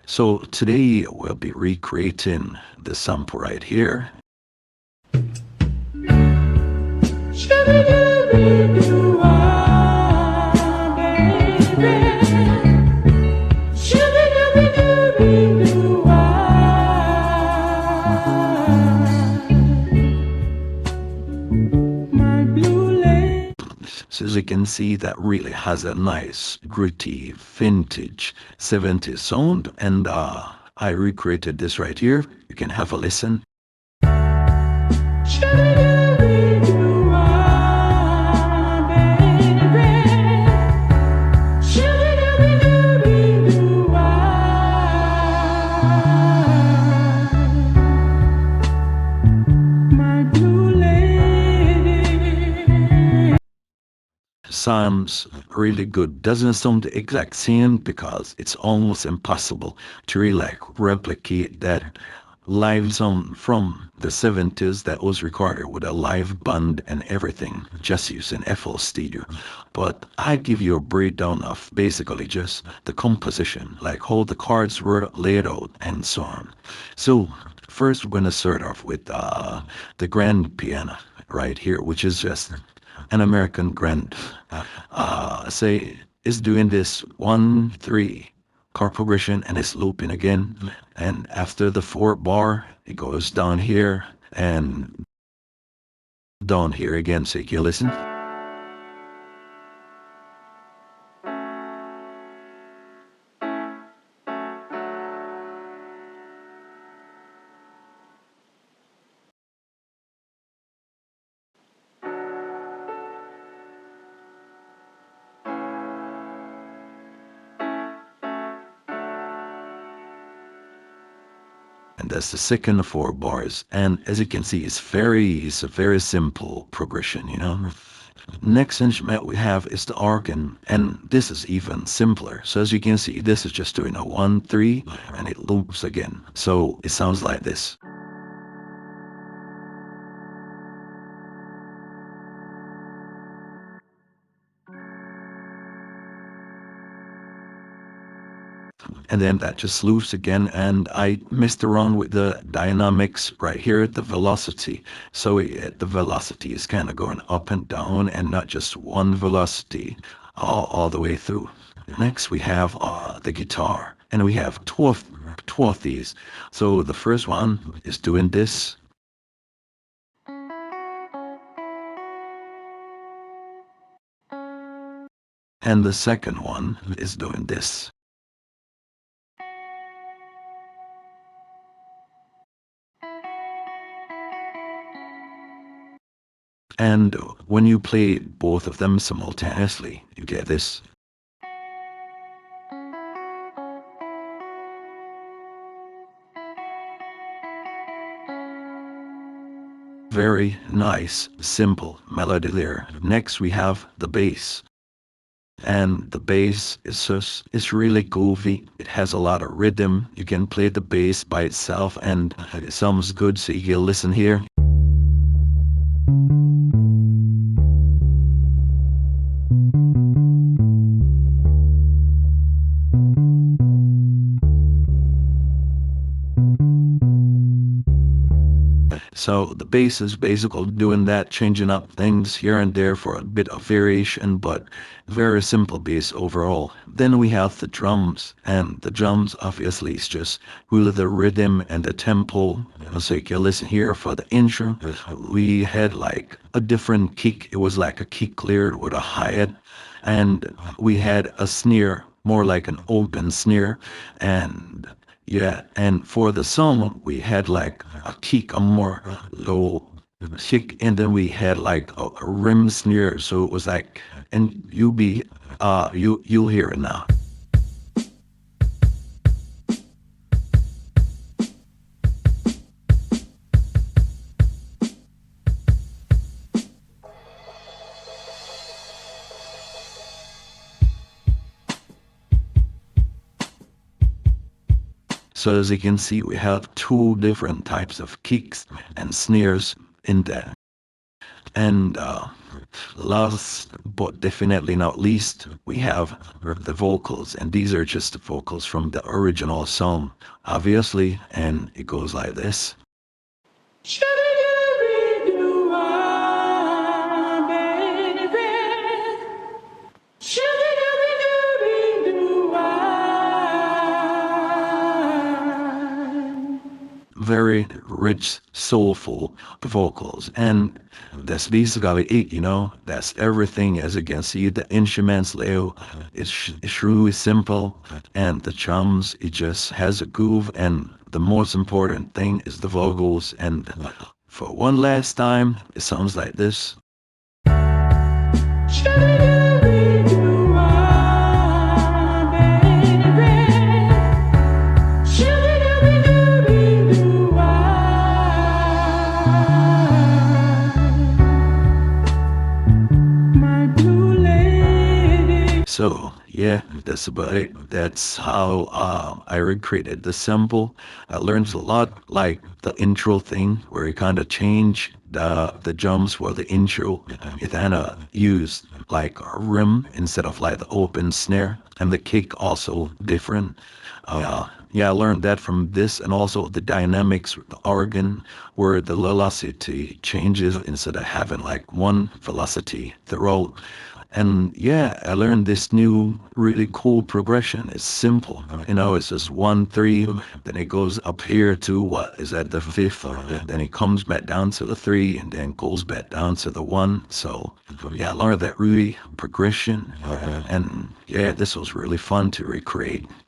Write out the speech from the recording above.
So today we'll be recreating the sample right here. So as you can see, that really has a nice, gritty, vintage 70s sound. And I recreated this right here. You can have a listen. Sounds really good. Doesn't sound the exact same because it's almost impossible to really like replicate that live sound from the 70s that was recorded with a live band and everything, just using FL Studio. But I give you a breakdown of basically just the composition, like how the chords were laid out and so on. So first we're going to start off with the grand piano right here, which is just an American grand. Say is doing this 1-3 chord progression and it's looping again. And after the fourth bar, it goes down here and down here again. So you listen. And that's the second four bars. And as you can see, it's a very simple progression, you know. Next instrument we have is the organ, and this is even simpler. So as you can see, this is just doing a 1-3, and it loops again. So it sounds like this. And then that just loops again, and I messed around with the dynamics right here at the velocity. So the velocity is kind of going up and down and not just one velocity all the way through. Next we have the guitar, and we have two of these. So the first one is doing this. And the second one is doing this. And when you play both of them simultaneously, you get this. Very nice, simple melody there. Next we have the bass. And the bass is really groovy. It has a lot of rhythm. You can play the bass by itself and it sounds good, so you can listen here. So the bass is basically doing that, changing up things here and there for a bit of variation, but very simple bass overall. Then we have the drums, and the drums obviously is just really the rhythm and the tempo. So you can listen here for the intro. We had like a different kick. It was like a kick cleared with a hi-hat, and we had a snare, more like an open snare, and yeah, and for the song, we had like a kick, a more low kick, and then we had like a rim snare. So it was like, and you'll hear it now. So as you can see, we have two different types of kicks and snares in there. And Last but definitely not least, we have the vocals, and these are just the vocals from the original song, obviously, and it goes like this. Very rich, soulful vocals, and that's basically it. That's everything. As you can see, the instruments, Leo, it's really simple, and the drums, it just has a groove, and the most important thing is the vocals. And for one last time, it sounds like this. So yeah, that's about it. That's how I recreated the sample. I learned a lot, like the intro thing, where you kind of change the drums for the intro. You kind of use like a rim instead of like the open snare, and the kick also different. Yeah, I learned that from this, and also the dynamics with the organ, where the velocity changes instead of having like one velocity throughout. And yeah, I learned this new really cool progression. It's simple. It's just 1 3, then it goes up here to what is that, the fifth, then it comes back down to the 3, and then goes back down to the 1. So yeah, I learned that really progression. And yeah, this was really fun to recreate.